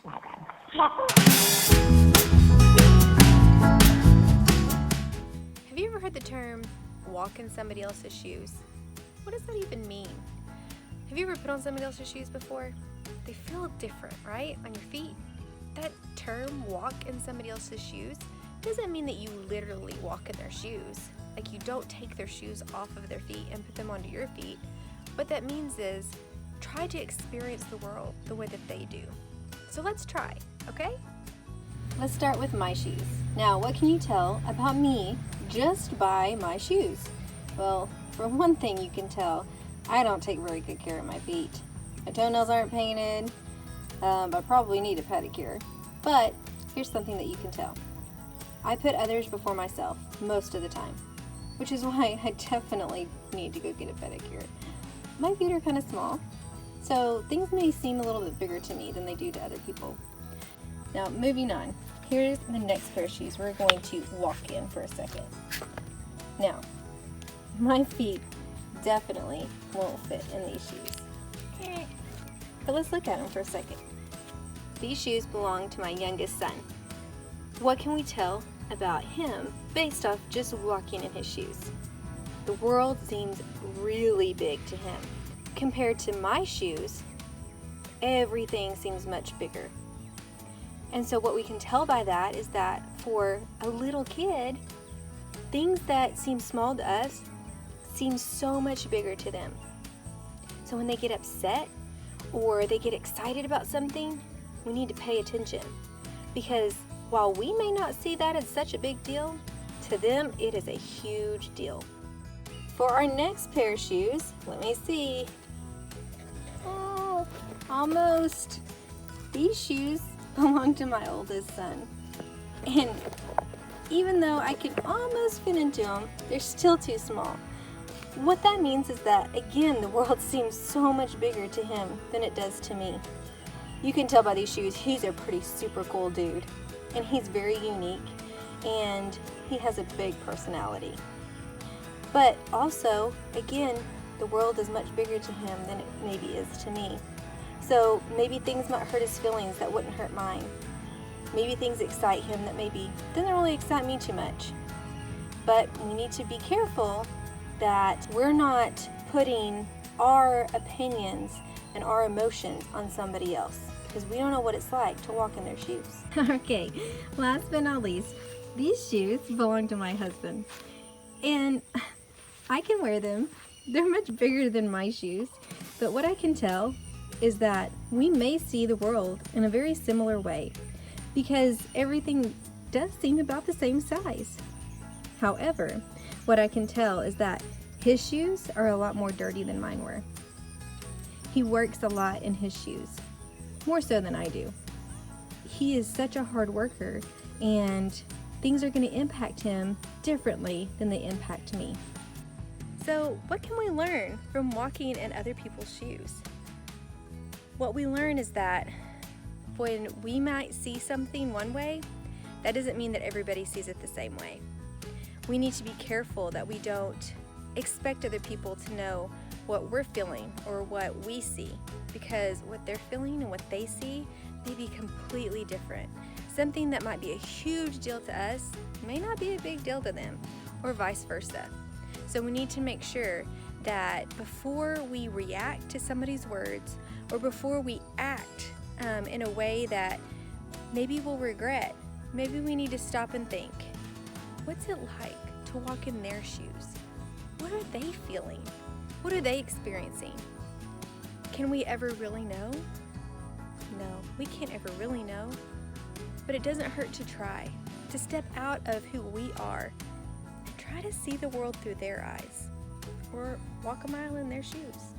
Have you ever heard the term walk in somebody else's shoes? What does that even mean? Have you ever put on somebody else's shoes before? They feel different, right? On your feet. That term, walk in somebody else's shoes, doesn't mean that you literally walk in their shoes. Like you don't take their shoes off of their feet and put them onto your feet. What that means is try to experience the world the way that they do. So let's try, okay? Let's start with my shoes. Now, what can you tell about me just by my shoes? Well, for one thing you can tell, I don't take very good care of my feet. My toenails aren't painted. I probably need a pedicure. But here's something that you can tell. I put others before myself most of the time, which is why I definitely need to go get a pedicure. My feet are kind of small, so things may seem a little bit bigger to me than they do to other people. Now, moving on. Here's the next pair of shoes we're going to walk in for a second. Now, my feet definitely won't fit in these shoes. But let's look at them for a second. These shoes belong to my youngest son. What can we tell about him based off just walking in his shoes? The world seems really big to him. Compared to my shoes, everything seems much bigger. And so what we can tell by that is that for a little kid, things that seem small to us seem so much bigger to them. So when they get upset or they get excited about something, we need to pay attention. Because while we may not see that as such a big deal, to them it is a huge deal. For our next pair of shoes, let me see. Oh, almost. These shoes belong to my oldest son. And even though I could almost fit into them, they're still too small. What that means is that, again, the world seems so much bigger to him than it does to me. You can tell by these shoes, he's a pretty super cool dude. And he's very unique, and he has a big personality. But also, again, the world is much bigger to him than it maybe is to me. So maybe things might hurt his feelings that wouldn't hurt mine. Maybe things excite him that maybe doesn't really excite me too much. But we need to be careful that we're not putting our opinions and our emotions on somebody else, because we don't know what it's like to walk in their shoes. Okay, last but not least, these shoes belong to my husband. And I can wear them. They're much bigger than my shoes. But what I can tell is that we may see the world in a very similar way, because everything does seem about the same size. However, what I can tell is that his shoes are a lot more dirty than mine were. He works a lot in his shoes, more so than I do. He is such a hard worker, and things are going to impact him differently than they impact me. So what can we learn from walking in other people's shoes? What we learn is that when we might see something one way, that doesn't mean that everybody sees it the same way. We need to be careful that we don't expect other people to know what we're feeling or what we see, because what they're feeling and what they see may be completely different. Something that might be a huge deal to us may not be a big deal to them, or vice versa. So we need to make sure that before we react to somebody's words, or before we act in a way that maybe we'll regret, maybe we need to stop and think, what's it like to walk in their shoes? What are they feeling? What are they experiencing? Can we ever really know? No, we can't ever really know. But it doesn't hurt to try, to step out of who we are and try to see the world through their eyes, or walk a mile in their shoes.